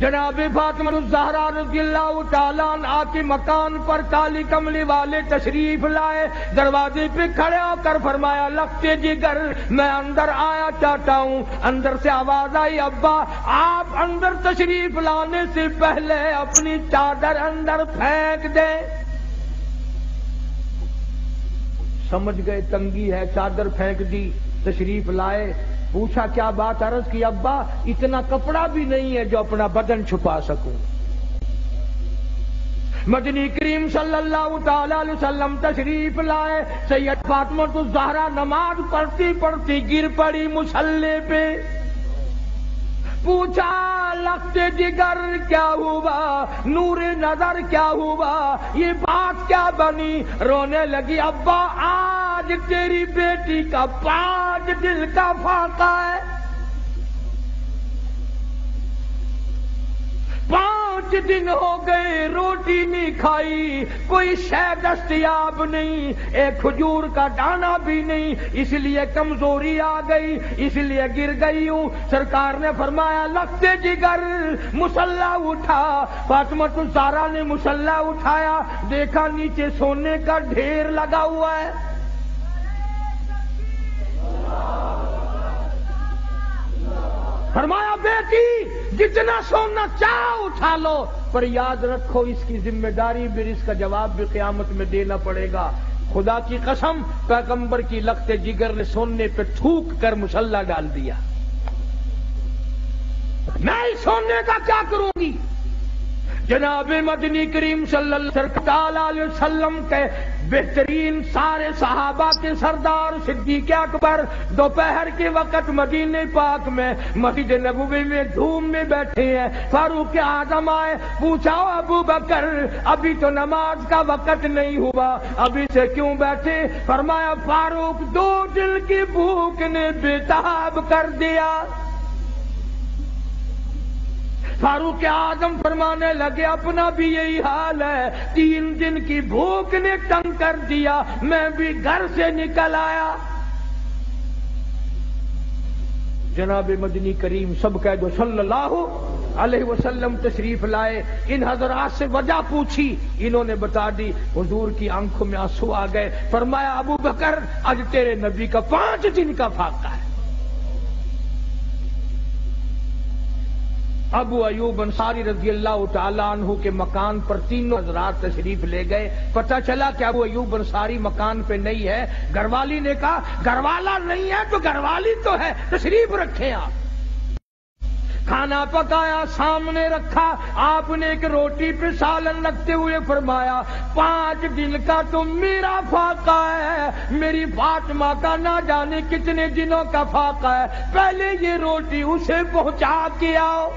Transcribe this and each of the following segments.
جناب فاطمہ الزہرا رضی اللہ تعالیٰ عنہا کے مکان پر کالی کملی والے تشریف لائے، دروازے پہ کھڑے ہو کر فرمایا لگتے جگر میں اندر آیا چاہتا ہوں۔ اندر سے آواز آئی ابا آپ اندر تشریف لانے سے پہلے اپنی چادر اندر پھینک دیں۔ سمجھ گئے تنگی ہے، چادر پھینک دی، تشریف لائے، پوچھا کیا بات، عرض کی ابا اتنا کپڑا بھی نہیں ہے جو اپنا بدن چھپا سکوں۔ مدنی کریم صلی اللہ تعالی علیہ وسلم تشریف لائے، سید فاطمہ الزہرا نماز پڑھتی پڑھتی گر پڑی مصلی پہ، پوچھا لخت جگر کیا ہوا، نور نظر کیا ہوا، یہ بات کیا بنی؟ رونے لگی ابا آج تیری بیٹی کا 5 دل کا فاقہ ہے، 5 دن ہو گئے روٹی نہیں کھائی، کوئی شے دستیاب نہیں، ایک کھجور کا دانہ بھی نہیں، اس لیے کمزوری آ گئی، اس لیے گر گئی ہوں۔ سرکار نے فرمایا لگتے جگر مصلی اٹھا۔ فاطمہ الزہرا نے مصلی اٹھایا، دیکھا نیچے سونے کا ڈھیر لگا ہوا ہے۔ فرمایا بیٹی جتنا سونا چاہ اٹھا لو، پر یاد رکھو اس کی ذمہ داری بھی، اس کا جواب بھی قیامت میں دینا پڑے گا۔ خدا کی قسم پیغمبر کی لخت جگر نے سونے پہ تھوک کر مصلی ڈال دیا۔ میں اس سونے کا کیا کروں گی؟ جناب مدنی کریم صلی اللہ علیہ وسلم کے بہترین سارے صحابہ کے سردار صدیق اکبر دوپہر کے وقت مدینہ پاک میں مسجد نبوی میں دھوم میں بیٹھے ہیں۔ فاروق اعظم آئے، پوچھا ابو بکر ابھی تو نماز کا وقت نہیں ہوا، ابھی سے کیوں بیٹھے؟ فرمایا فاروق 2 دل کی بھوک نے بےتاب کر دیا۔ فاروق اعظم فرمانے لگے اپنا بھی یہی حال ہے، 3 دن کی بھوک نے تنگ کر دیا، میں بھی گھر سے نکل آیا۔ جناب مدنی کریم سب کہہ دو صلی اللہ علیہ وسلم تشریف لائے، ان حضرات سے وجہ پوچھی، انہوں نے بتا دی، حضور کی آنکھوں میں آنسو آ گئے۔ فرمایا ابو بکر آج تیرے نبی کا 5 دن کا فاقہ ہے۔ ابو ایوب انصاری رضی اللہ تعالیٰ عنہ کے مکان پر 3 حضرات تشریف لے گئے، پتہ چلا کہ ابو ایوب انصاری مکان پہ نہیں ہے۔ گھر والی نے کہا گھر والا نہیں ہے تو گھر والی تو ہے، تشریف رکھیں آپ۔ کھانا پکایا، سامنے رکھا، آپ نے ایک روٹی پہ سالن رکھتے ہوئے فرمایا 5 دن کا تو میرا فاقہ ہے، میری فاطمہ کا نہ جانے کتنے دنوں کا فاقہ ہے، پہلے یہ روٹی اسے پہنچا کے آؤ۔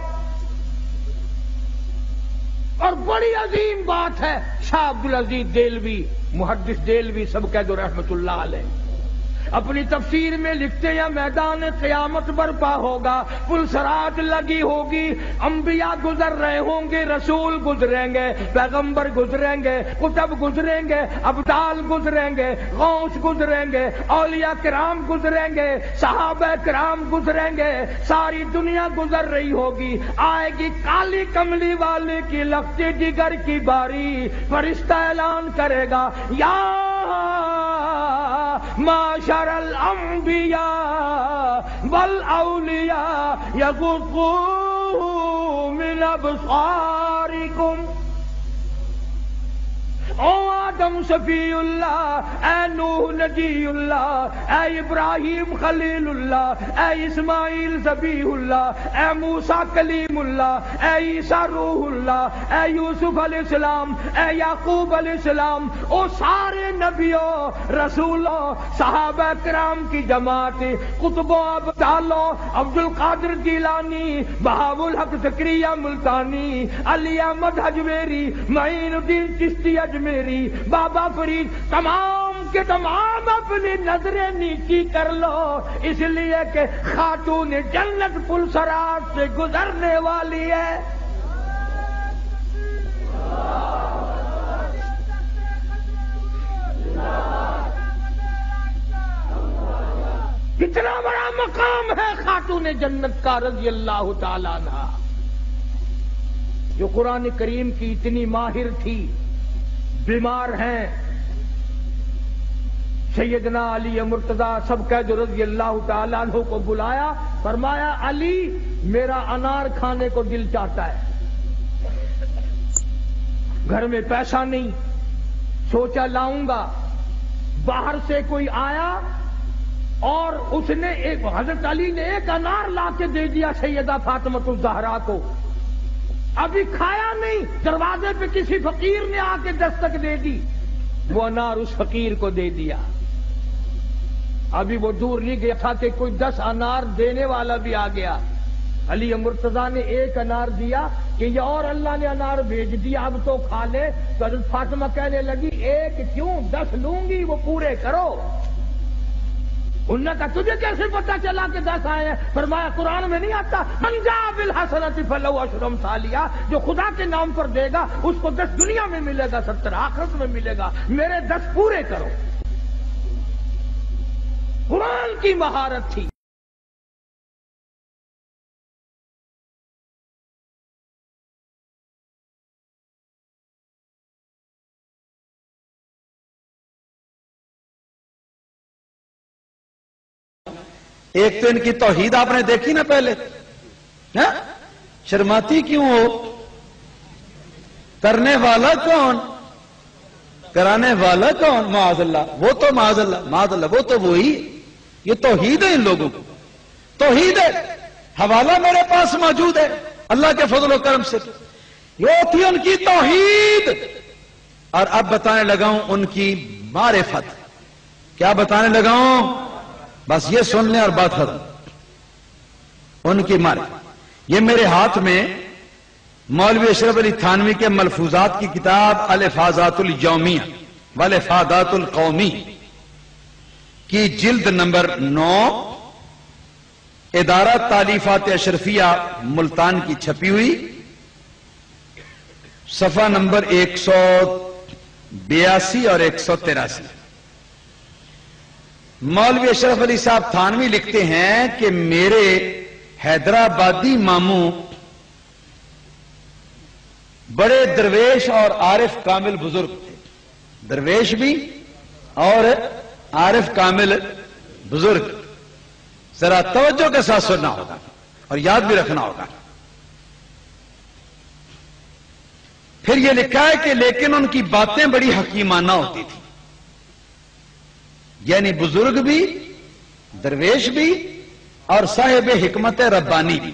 اور بڑی عظیم بات ہے، شاہ عبدالعزیز دہلوی محدث دہلوی سب کہہ دو رحمت اللہ علیہ اپنی تفسیر میں لکھتے ہیں میدان قیامت برپا ہوگا، پلسرات لگی ہوگی، انبیاء گزر رہے ہوں گے، رسول گزریں گے، پیغمبر گزریں گے، کتب گزریں گے، ابدال گزریں گے، غوث گزریں گے، اولیاء کرام گزریں گے، صحابہ کرام گزریں گے، ساری دنیا گزر رہی ہوگی، آئے گی کالی کملی والے کی لخت جگر کی باری، فرشتہ اعلان کرے گا یا معاشر الانبیاء والاولیاء یغضوا من ابصارکم، او آدم صفی اللہ، اے نوح نجی اللہ، اے ابراہیم خلیل اللہ، اے اسماعیل ذبیح اللہ، اے موسیٰ کلیم اللہ، اے عیسیٰ روح اللہ، اے یوسف علیہ السلام، اے یعقوب علیہ السلام، او سارے نبیوں رسولوں صحابہ کرام کی جماعت، قطبوں ابدالوں، عبد القادر جیلانی، بہاء الحق زکریا ملتانی، علی احمد اجمیری، معین الدین چشتی اجمیری، بابا فرید، تمام کے تمام اپنی نظریں نیچی کر لو، اس لیے کہ خاتون جنت پلسرات سے گزرنے والی ہے۔ کتنا بڑا مقام ہے خاتون جنت کا رضی اللہ تعالیٰ عنہ۔ جو قرآن کریم کی اتنی ماہر تھی، بیمار ہیں، سیدنا علی مرتضیٰ سب کا جو رضی اللہ تعالیٰ عنہ کو بلایا، فرمایا علی میرا انار کھانے کو دل چاہتا ہے، گھر میں پیسہ نہیں، سوچا لاؤں گا۔ باہر سے کوئی آیا اور اس نے حضرت علی نے ایک انار لا کے دے دیا سیدہ فاطمہ الزہرا کو، ابھی کھایا نہیں، دروازے پہ کسی فقیر نے آ کے دستک دے دی، وہ انار اس فقیر کو دے دیا۔ ابھی وہ دور نہیں گیا تھا کہ کوئی 10 انار دینے والا بھی آ گیا۔ علی مرتضیٰ نے ایک انار دیا کہ یہ اور اللہ نے انار بھیج دیا، اب تو کھا لے۔ تو حضرت فاطمہ کہنے لگی ایک کیوں 10 لوں گی، وہ پورے کرو۔ انہوں نے کہا تجھے کیسے پتا چلا کہ 10 آئے ہیں؟ فرمایا قرآن میں نہیں آتا من جاء بالحسنۃ فلہ عشر امثالھا، جو خدا کے نام پر دے گا اس کو 10 دنیا میں ملے گا، 70 آخرت میں ملے گا، میرے 10 پورے کرو۔ قرآن کی مہارت تھی۔ ایک تو ان کی توحید آپ نے دیکھی نا پہلے، شرماتی کیوں ہو؟ کرنے والا کون، کرانے والا کون؟ معاذ اللہ، وہ تو معاذ اللہ وہ تو وہی۔ یہ توحید ہے ان لوگوں کو، توحید ہے۔ حوالہ میرے پاس موجود ہے اللہ کے فضل و کرم سے، یہ تھی ان کی توحید۔ اور اب بتانے لگا ہوں ان کی معرفت۔ کیا بتانے لگا ہوں؟ بس یہ سن لیں اور بات ختم۔ ان کی معرفت، یہ میرے ہاتھ میں مولوی اشرف علی تھانوی کے ملفوظات کی کتاب الافاظات الیومیہ والافادات القومی کی جلد نمبر 9 ادارہ تالیفات اشرفیہ ملتان کی چھپی ہوئی، صفحہ نمبر 182 اور 183۔ مولوی اشرف علی صاحب تھانوی لکھتے ہیں کہ میرے حیدرآبادی ماموں بڑے درویش اور عارف کامل بزرگ تھے، درویش بھی اور عارف کامل بزرگ۔ ذرا توجہ کے ساتھ سننا ہوگا اور یاد بھی رکھنا ہوگا۔ پھر یہ لکھا ہے کہ لیکن ان کی باتیں بڑی حکیمانہ ہوتی تھی، یعنی بزرگ بھی، درویش بھی اور صاحب حکمت ربانی بھی۔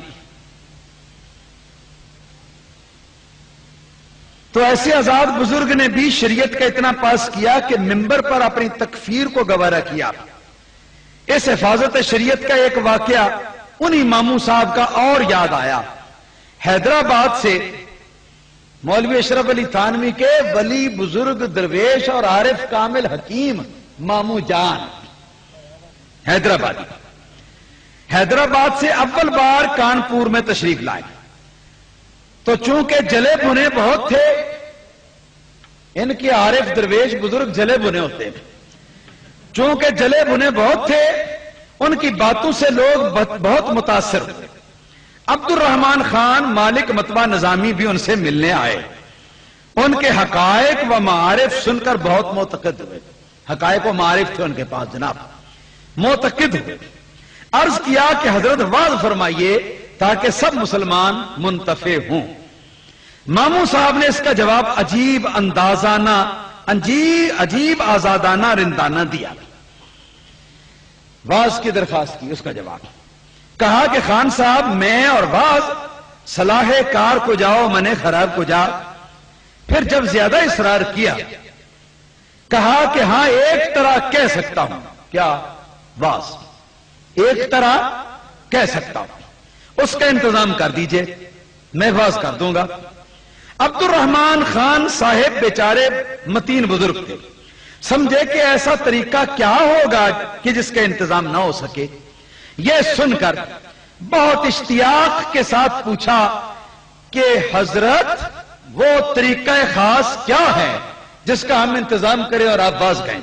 تو ایسے آزاد بزرگ نے بھی شریعت کا اتنا پاس کیا کہ منبر پر اپنی تکفیر کو گوارا کیا۔ اس حفاظت شریعت کا ایک واقعہ انہی ماموں صاحب کا اور یاد آیا۔ حیدرآباد سے مولوی اشرف علی تھانوی کے ولی بزرگ درویش اور عارف کامل حکیم ماموں جان حیدرآباد سے اول بار کانپور میں تشریف لائے، تو چونکہ جلے بھنے بہت تھے، ان کے عارف درویش بزرگ جلے بھنے ہوتے ہیں، چونکہ جلے بھنے بہت تھے ان کی باتوں سے لوگ بہت متاثر ہوئے۔ عبد الرحمن خان مالک مطبع نظامی بھی ان سے ملنے آئے، ان کے حقائق و معارف سن کر بہت معتقد ہوئے۔ حقائق و معارف تھے ان کے پاس جناب، معتقد ہوئے۔ عرض کیا کہ حضرت واضح فرمائیے تاکہ سب مسلمان منتفع ہوں۔ ماموں صاحب نے اس کا جواب عجیب اندازانہ، عجیب آزادانہ رندانہ دیا۔ واز کی درخواست کی، اس کا جواب کہا کہ خان صاحب میں اور واز صلاح کار کو جاؤ منع خراب کو جا۔ پھر جب زیادہ اصرار کیا کہا کہ ہاں ایک طرح کہہ سکتا ہوں۔ کیا؟ واز ایک طرح کہہ سکتا ہوں، اس کا انتظام کر دیجئے، میں واز کر دوں گا۔ عبد الرحمن خان صاحب بیچارے متین بزرگ تھے، سمجھے کہ ایسا طریقہ کیا ہوگا کہ جس کا انتظام نہ ہو سکے۔ یہ سن کر بہت اشتیاق کے ساتھ پوچھا کہ حضرت وہ طریقہ خاص کیا ہے جس کا ہم انتظام کریں اور آپ باز گئیں؟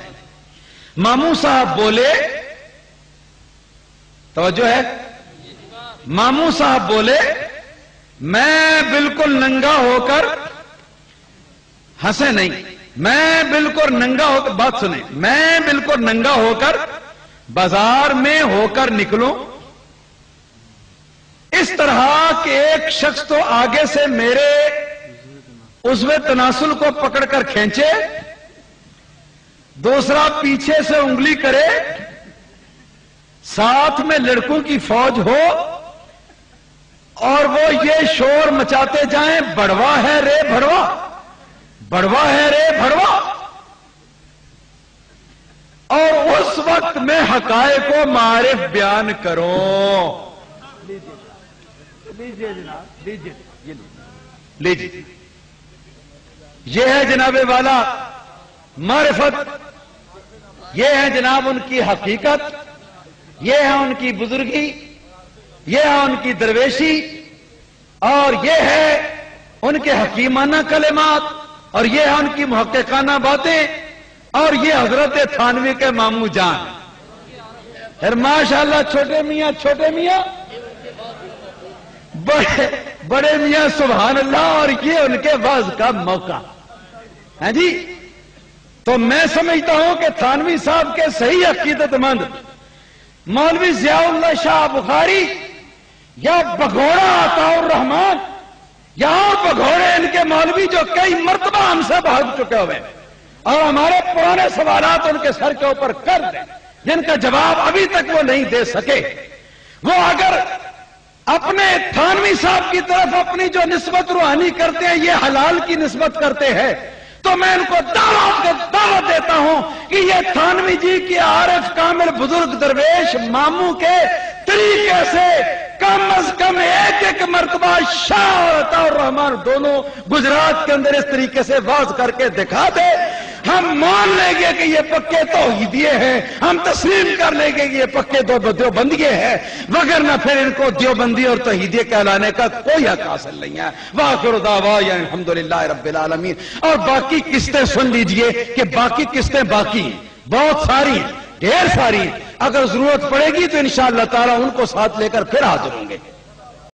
ماموں صاحب بولے، توجہ ہے، ماموں صاحب بولے میں بالکل ننگا ہو کر ہنسے نہیں، میں بالکل ننگا ہو کر، بات سنیں، میں بالکل ننگا ہو کر بازار میں ہو کر نکلوں، اس طرح کہ ایک شخص تو آگے سے میرے عضو تناسل کو پکڑ کر کھینچے، دوسرا پیچھے سے انگلی کرے، ساتھ میں لڑکوں کی فوج ہو اور وہ یہ شور مچاتے جائیں، بڑوا ہے رے بھڑوا، بڑوا ہے رے بھڑوا، اور اس وقت میں حقائق کو معارف بیان کروں۔ لیجیے جناب، لیجیے، لیجیے، یہ ہے جناب والا معرفت، یہ ہے جناب ان کی حقیقت، یہ ہے ان کی بزرگی، یہ ہے ان کی درویشی، اور یہ ہے ان کے حکیمانہ کلمات، اور یہ ہے ان کی محققانہ باتیں، اور یہ حضرت تھانوی کے ماموں جان۔ پھر ماشاءاللہ چھوٹے میاں بڑے میاں سبحان اللہ، اور یہ ان کے واز کا موقع ہے جی۔ تو میں سمجھتا ہوں کہ تھانوی صاحب کے صحیح عقیدت مند مولوی ضیاء اللہ شاہ بخاری یا بگھوڑا عطاء الرحمان یا بگھوڑے ان کے مولوی جو کئی مرتبہ ہم سے بھاگ چکے ہوئے اور ہمارے پرانے سوالات ان کے سر کے اوپر کر دیں، جن کا جواب ابھی تک وہ نہیں دے سکے، وہ اگر اپنے تھانوی صاحب کی طرف اپنی جو نسبت روحانی کرتے ہیں یہ حلال کی نسبت کرتے ہیں، تو میں ان کو دعوت دیتا ہوں کہ یہ تھانوی جی کی عارف کامل بزرگ درویش ماموں کے طریقے سے کم از کم ایک مرتبہ شاہ اور عطاء الرحمان دونوں گجرات کے اندر اس طریقے سے واز کر کے دکھا دے، ہم مان لیں گے کہ یہ پکے توحیدیے ہیں، ہم تسلیم کر لیں گے کہ یہ پکے دیوبندیے ہیں، وگرنہ پھر ان کو دیوبندی اور توحیدیے کہلانے کا کوئی حق حاصل نہیں ہے۔ وآخر دعوانا الحمدللہ رب العالمین۔ اور باقی قسطیں سن لیجئے کہ باقی قسطیں باقی ہیں، بہت ساری ہیں، ڈھیر ساری ہیں، اگر ضرورت پڑے گی تو انشاءاللہ تعالی ان کو ساتھ لے کر پھر حاضر ہوں گے۔